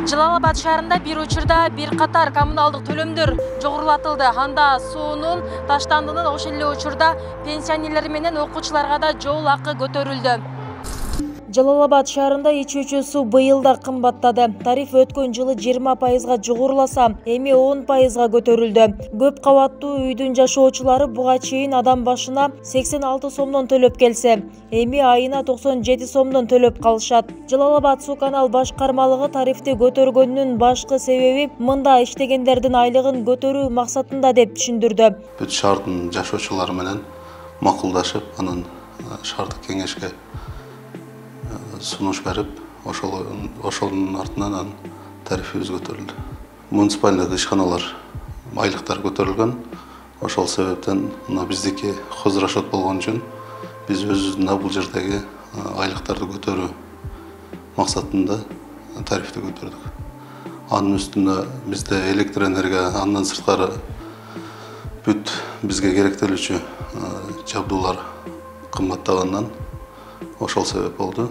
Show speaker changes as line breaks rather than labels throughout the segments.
Жалал Абад шаарында бир учурда бир катар коммуналдык төлөмдөр жогорулатылды. Анда суунун, таштандынын, ошол эле учурда пенсионерлер менен окуучуларга да жол акы көтөрүлдү. Жалал Абад шаарында ичүүчү суу быйыл да кымбаттады. Тариф өткөн жылы 20%га жогоруласа, эми 10%га көтөрүлдү. Көп кабаттуу үйдүн жашоочулары буга чейин адам башына 86 сомдон төлөп келсе, эми айына 97 сомдон төлөп калышат. Жалал Абад суу канал башкармалыгы тарифти көтөргөнүнүн башкы себеби мында иштегендердин айлыгын көтөрүү максатында деп түшүндүрдү.
Бүт шаардын жашоочулары менен макулдашып, анан шаардык кеңешке сунуш берип, ошонун артынан тарифибиз көтөрүлдү. Муниципалдык ишканалар айлыктар көтөрүлгөн. Ошол себептен биздики хозрашот болгон үчүн биз өзүбүздүн бул жердеги айлыктарды көтөрүү максатында тарифти көтөрдүк. Анын үстүнө бизде электр энергия, андан сырткары бүт бизге керектелүүчү жабдуулар кымбаттагандан ошол себеп болду.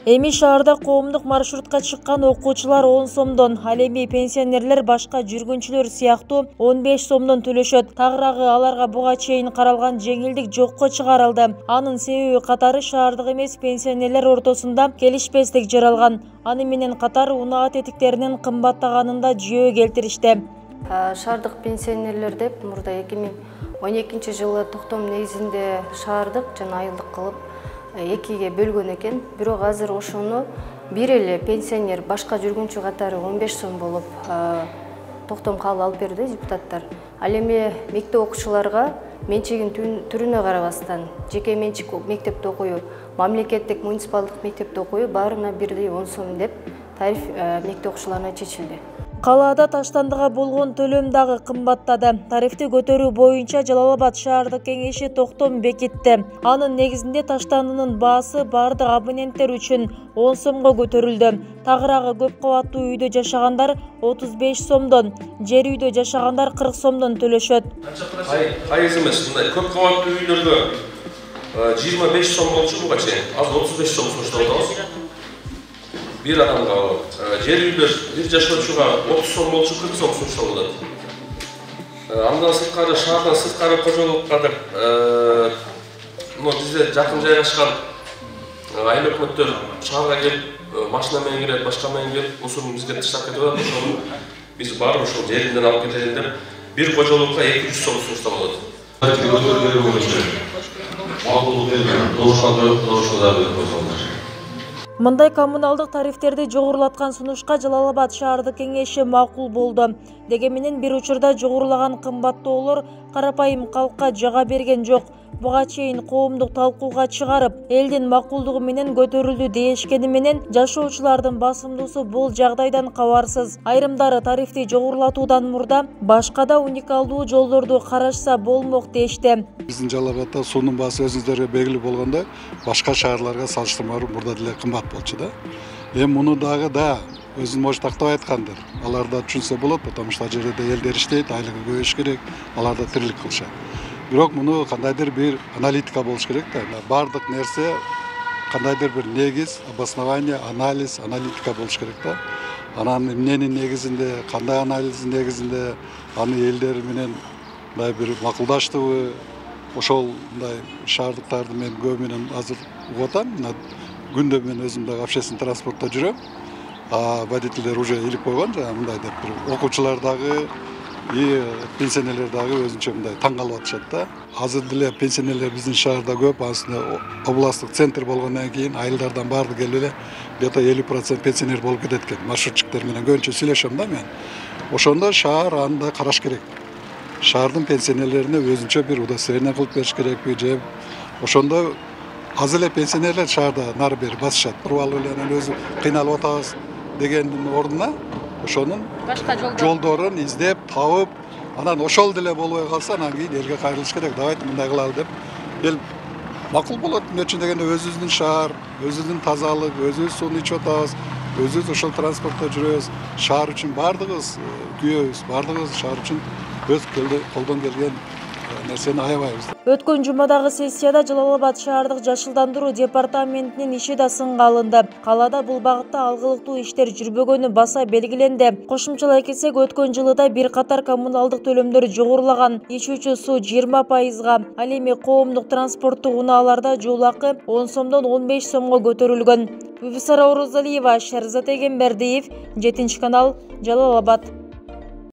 Эми шаарда коомдук маршрутка чыккан окуучулар 10 сомдон, ал эми пенсионерлер башка жүргүнчүлөр сыяктуу 15 сомдон төлөшөт. Тагыраагы аларга буга чейин каралган жеңилдик жокко чыгарылды. Анын себеби катары шаардык эмес пенсионерлер ортосунда келишпестик жаралган. Аны менен катар унаа тетиктеринин кымбаттаганын да жүйө келтиришти.
Шаардык пенсионерлер деп мурда 2012 жылы токтом негизинде шаардык жана айылдык кылып экиге бөлгөн экен. Бирок азыр ошону бир эле пенсионер башка жүргүнчү катары 15 сом болуп токтом кабыл алып берди депутаттар. Ал эми мектеп окуучуларга менчигин түрүнө карабастан жеке менчик мектепте окую, мамлекеттик муниципалдык мектепте окую баарына бирдей 10 сом деп тариф мектеп окуучуларына чечилди.
Калаада таштандыга болгон төлөм дагы кымбаттады. Тарифти көтөрүү боюнча Жалал Абад шаардык кеңеши токтом бекитти. Анын негизинде таштандынын баасы бардык абоненттер үчүн 10 сомго көтөрүлдү. Тагыраагы көп кабаттуу үйдө жашагандар 35 сомдон, жер үйдө жашагандар 40 сомдон төлөшөт.
Айыз эмес, мындай көп кабаттуу үйлөргө 25 сом болчу буга чейин, азыр 35 сом сунушталды. Bir adamga жер үйлөр бир жашоочуга 30 сом болчу, 40 сом сунушталат. Андан сырткары шаардан сырткары кожолукка деп бизде жакын жайгашкан айыл өкмөттөр шаарга келип машина менен кирет, башка менен келип усун бизге таштап кетип атат. Ошону биз барып ошол жеринден алып кетели деп бир кожолукка 200 сом сунушталат. Көтөргөнү боюнча макулдук берген, добушкандар.
Мындай коммуналдык тарифтерди жогорулаткан сунушка Жалал Абад шаардык кеңеши макул болду. Дегенменен бир учурда жогорулаган кымбаттоолор карапайым калкка жага берген жок. Буга чейин коомдук талкууга чыгарып, элдин макулдугу менен көтөрүлдү дешкени менен жашоочулардын басымдуусу бул жагдайдан кабарсыз. Айрымдары тарифти жогорулатуудан мурда башка да уникалдуу жолдорду карашса болмок дешти.
Биздин Жалал Абадда суунун баасы өзүңүздөргө белгилүү болгондой, башка шаарларга салыштырмалуу мурда деле кымбат болчу да. Эми муну дагы да өзүн может тактап айткандыр. Алар да түшүнсө болот, потому что ал жерде элдер иштейт, айлыгы көбөйүш керек, алар да тирилик кылышат. Бирок муну кандайдыр бир аналитика болуш керек да. Бардык нерсе кандайдыр бир негиз, обоснование, анализ, аналитика болуш керек да. Анан эмненин негизинде, кандай анализдин негизинде аны элдер менен мындай бир макулдаштыбы, ошол мындай шаардыктарды мен көп менен азыр угуп атам. Күндө мен өзүм дагы общественный транспортто жүрөм. Водительдер уже илип койгон, мындай деп бир окуучулар дагы и пенсионерлер дагы өзүнчө мындай таң калып атышат да. Азыр деле пенсионерлер биздин шаарда көп, аны областтык центр болгондон кийин айылдардан баары келип эле где-то 50% пенсионер болуп кетет экен. Маршрутчиктер менен көбүнчө сүйлөшөм да мен. Ошондо шаар аны да караш керек. Шаардын пенсионерлерине өзүнчө бир удостоверение кылып бериш керекпи же ошондо аз эле пенсионерлер шаарда нары бери басышат. Алып эле анан өзү кыйналып атабыз дегендин ордуна ошонун жолдорун издеп, табып, анан ошол деле болбой калса, анан кийин элге кайрылыш керек. Давайте мындай кылалы деп. Эл макул болот. Эмне үчүн дегенде өзүбүздүн шаар, өзүбүздүн тазалык, өзүбүз сууну ичип атабыз, өзүбүз ошол транспортто жүрөбүз. Шаар үчүн бардыгыбыз күйөбүз, бардыгыбыз шаар үчүн өз колдон келген нерсени аябайбыз.
Өткөн жумадагы сессияда Жалал Абад шаардык жашылдандыруу департаментинин иши да сынга алынды. Калада бул багытта алгылыктуу иштер жүрбөгөнү баса белгиленди. Кошумчалай кетсек, өткөн жылы да бир катар коммуналдык төлөмдөр жогорулаган. Ичүүчү суу 20%, ал эми коомдук транспорттук унааларда жол акы 10 сомдон 15 сомго көтөрүлгөн. Бибисара Орозалиева, Шерзат Эгембердиев, 7 канал, Жалал Абад.